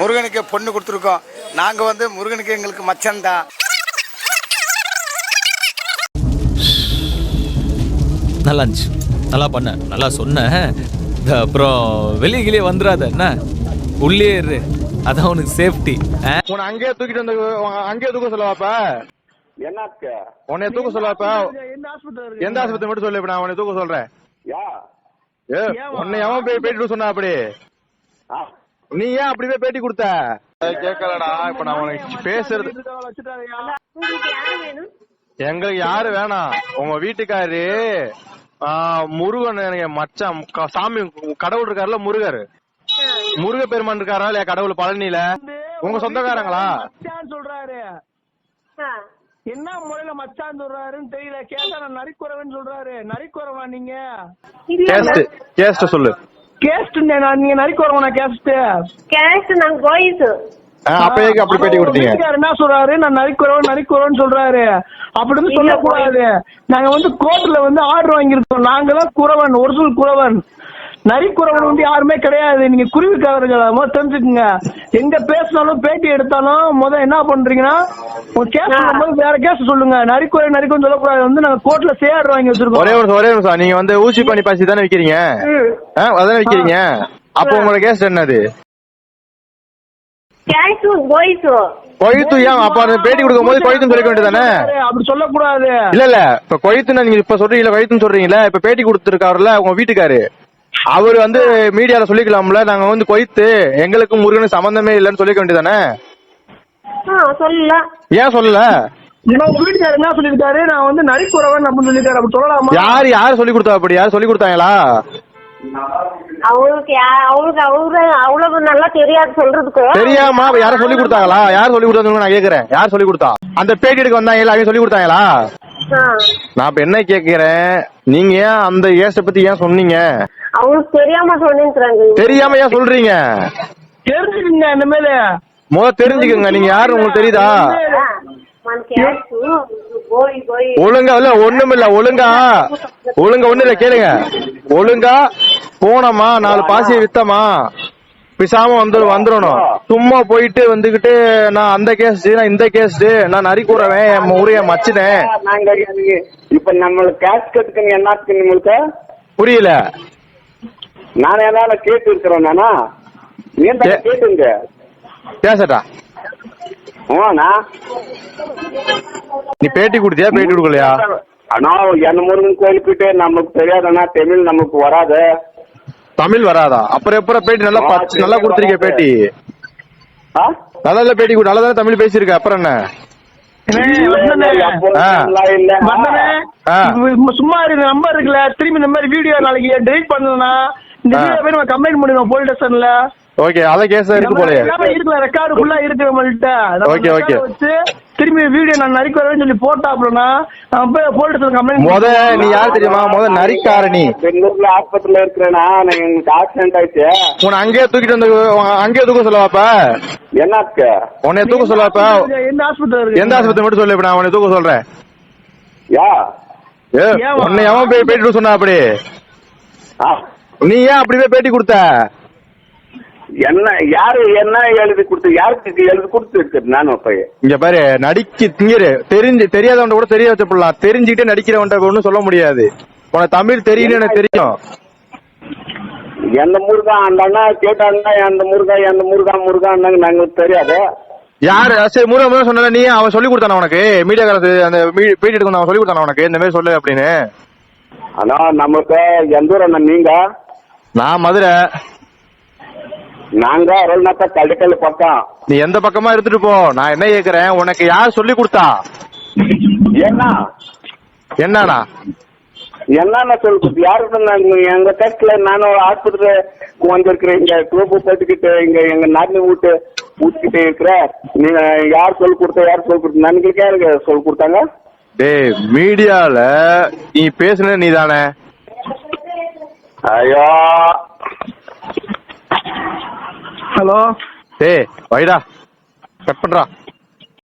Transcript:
முருகனுக்கு பொண்ணு கொடுத்துருக்கோம். நாங்க வந்து முருகனுக்கு எங்களுக்கு மச்சந்தான். நல்லா இருந்துச்சு, நல்லா பண்ண, நல்லா சொன்ன. அப்புறம் வெளியே வந்துடாத என்ன, உள்ளே இரு, அதான் உனக்கு சேஃப்டி. உன்னை அங்கேயே தூக்கிட்டு வந்து அங்கேயே தூக்க சொல்லவாப்ப. என்னக்கு உன்னை தூக்க சொல்லவாப்ப. எந்த ஆஸ்பத்திரி மட்டும் சொல்லு, இப்ப நான் உன்னை தூக்க சொல்றேன். உன்னை எவன் போய் பேட்டி சொன்னா அப்படி? நீ ஏன் அப்படி போய் பேட்டி கொடுத்த? கேட்கலடா. இப்ப நான் உனக்கு பேசுறது, எங்களுக்கு யாரு வேணாம், உங்க வீட்டுக்காரு முருகன் எனக்கு மச்சான். சாமி கடவுள் இருக்காருல, முருக பெருமான் இருக்காரா இல்லையா கடவுள் பழனியில? உங்க சொந்தக்காரங்களா? சொல்றாரு என்ன முறையில மச்சான் சொல்றாருன்னு தெரியல. கேட்டா நான் நரிக்குறவன் சொல்றாரு. நரிக்குறவா நீங்க? கேஸ்ட் சொல்லு. கேஸ்ட் நீங்க நரிக்குறவனா? கேஸ்ட் நாங்க பாய்ஸ். அப்ப அப்படி பேட்டி கொடுத்தீங்க. என்ன சொல்றாரு? நான் நரிக்குறவன் சொல்றாரு. அப்படின்னு சொல்லக்கூடாது. நாங்க வந்து கோர்ட்ல வந்து ஆர்டர் வாங்கிருக்கோம். நாங்கதான் குறவன், ஒரிஜினல் குறவன். நரிக்குறவன் வந்து யாருமே கிடையாது. நீங்க குருவிக்காரர்களா தெரிஞ்சுக்குங்க. எங்க பேசினாலும் பேட்டி எடுத்தாலும் என்ன பண்றீங்கன்னா கேஸ் வேற கேஸ் சொல்லுங்க. நரிக்குறவன் சொல்லக்கூடாது. வந்து நாங்க கோர்ட்ல ஆர்டர் வாங்கி வச்சிருக்கோம். ஒரே நிமிஷம். நீங்க வந்து ஊசி பண்ணி பாசி தானே விக்கிறீங்க? அதானே விக்கிறீங்க. அப்ப உங்களோட கேஸ் என்னது? கொய்த்து. ஏன் அப்ப பேட்டி கொடுக்கும் போது கொய்த்துன்னு சொல்லிக்க வேண்டியதானே? அப்படி சொல்லக்கூடாது. இல்ல இப்ப கொய்த்துன்னு நீங்க இப்ப சொல்றீங்களா, கொய்த்துன்னு சொல்றீங்களா? இப்ப பேட்டி கொடுத்துருக்காருல உங்க வீட்டுக்காரு, அவரு வந்து மீடியால சொல்லிக்கலாம்ல, நாங்க வந்து கொய்த்து எங்களுக்கும் முருகனுக்கு சம்பந்தமே இல்லன்னு சொல்லிக்க வேண்டியதானே? சொல்லல. ஏன் சொல்லல? வீட்டுக்காரர் என்ன சொல்லிருக்காரு? நான் வந்து நரிக்குறவன் அப்படின்னு சொல்லிருக்காரு. அப்படி சொல்லலாமா? யாரு சொல்லி கொடுத்தா? அப்படி யாரு சொல்லி கொடுத்தாங்களா? அவங்களுக்கு அவ்வளவு நல்லா தெரியாது சொல்றதுக்கு. தெரியாம யாரும் சொல்லி கொடுத்தாங்களா? யார் சொல்லி கொடுத்தாங்க நான் கேக்குறேன். யார் சொல்லி கொடுத்தா? அந்த பேட்டி எடுக்க வந்தாங்க, அவங்க சொல்லி கொடுத்தாங்களா? நான் இப்ப என்ன கேக்குறேன், நீங்க ஏன் அந்த கேஸ பத்தி ஏன் சொன்னீங்க? அவங்களுக்கு தெரியாம சொன்னீங்க. தெரியாம ஏன் சொல்றீங்க? தெரிஞ்சுக்கங்க. இனிமேல தெரிஞ்சுக்கங்க. நீங்க யாரு உங்களுக்கு தெரியுதா? ஒழுங்கா இல்ல, ஒண்ணுமில்ல. ஒழுங்கா ஒண்ணு இல்ல, கேளுங்க. ஒழுங்கா போனோமா, 4 பாசியை வித்தமா, பிசாம வந்துடணும். சும்மா போயிட்டு வந்துகிட்டு நான் அந்த கேஸ், நான் இந்த கேஸ், நான் நரிக்குறவன், என் ஊரைய மச்சினேன். இப்ப நம்மளுக்கு கேஸ் கட்டுக்குங்க. என்னத்துக்கு நம்மளுக்கு புரியல. நான் என்ன கேட்டு இருக்கிறேன். நானா கேட்டுங்க கேசட்டா? நீ பேட்டி கொடுத்தியா பேட்டி கொடுக்கலையா? ஆனா என்ன முருகன் கோயிலுக்கிட்டு நமக்கு தெரியாதுன்னா தமிழ் நமக்கு வராது. தமிழ் வராதா? அப்புறம் எப்பறம் பேட்டி நல்லா கொடுத்துருக்க? பேட்டி நல்லா பேட்டி கொடு. நல்லா தமிழ் பேசிருக்க. அப்புறம் என்ன? சும்மா இருக்கு. நம்பர் இருக்குல்ல, திரும்பி இந்த மாதிரி வீடியோ நாளைக்கு டெலிட் பண்ணா இந்த வீடியோ போய் நம்ம கம்ப்ளைண்ட் பண்ணிடுவோம் போலீஸ் ஸ்டேஷன்ல. ஓகே, அத கேஸ் இருக்கு போல. இருக்குல, ரெக்கார்டு ஃபுல்லா இருக்கு நம்மள்ட்ட. ஓகே வச்சு திரும்பி வீடியோ நான் நரிக்குறேன்னு சொல்லி போட்டாப்லனா போய் போலீஸ் ஸ்டேஷன் கம்ப்ளைண்ட். நீ யார் தெரியுமா? நரிக்காரணி. பெங்களூர்ல ஆஸ்பத்திரியில இருக்கிறேன்னா எனக்கு ஆக்சிடென்ட் ஆயிடுச்சு. உன்னை அங்கேயே தூக்கிட்டு வந்து அங்கேயே தூக்க சொல்லவாப்ப. என்னக்கு உன்னை தூக்க சொல்லவாப்ப? எந்த ஆஸ்பத்திரி? எந்த ஆஸ்பத்திரி மட்டும் சொல்லு, இப்ப நான் உன்னை தூக்க சொல்றேன். உன்னை எவன் போய் பேட்டி சொன்னா அப்படி? நீ ஏன் அப்படி போய் பேட்டி கொடுத்த? என்ன யாரு என்ன எழுதி கொடுத்து? யாருக்கு எழுதி கொடுத்து? நானும் போய் இங்க பாரு, திங்கிற தெரியாதவன் கூட தெரிய வச்சப்படலாம். தெரிஞ்சுக்கிட்டே நடிக்கிறவன்ட்ட ஒன்னும் சொல்ல முடியாது. உனக்கு தமிழ் தெரியும், எனக்கு தெரியும். எந்த முருகா அந்த அண்ணா கேட்டாங்க, அந்த முருகான்னாங்க. நாங்களுக்கு தெரியாது யாரு. சரி, முருகன் சொன்ன நீ அவன் சொல்லி கொடுத்தான உனக்கு? மீடியாக்காரத்து அந்த பேட்டி எடுக்கணும் அவன் சொல்லி கொடுத்தான உனக்கு இந்த மாதிரி சொல்லு அப்படின்னு? ஆனா நமக்கு எந்த ஊர் அண்ணா? நீங்க? நான் மதுரை. நாங்க அருள்நாத்தா கல்லுக்கல் பக்கம். நீ எந்த பக்கமா எடுத்துட்டு போ. நான் என்ன கேக்குறேன், உனக்கு யார் சொல்லி கொடுத்தா? என்னன்னா என்னன்னா சொல்லி கொடுத்து யாருக்கு? எங்க கட்சியில நானும் ஆஸ்பத்திரி வந்திருக்கிறேன். இங்க டூப்பு போட்டுக்கிட்டு இங்க எங்க நாட்டு ஊட்டிக்கிட்டே இருக்கிற. நீங்க யார் சொல்லி கொடுத்தா? யார் சொல்லி கொடுத்த? நன்களுக்கு யாருக்கு சொல்லி கொடுத்தாங்க? டேய், மீடியால நீ பேசுன நீ தானே? ஐயோ, ஹலோ. டேய் வைடா, கட் பண்றா.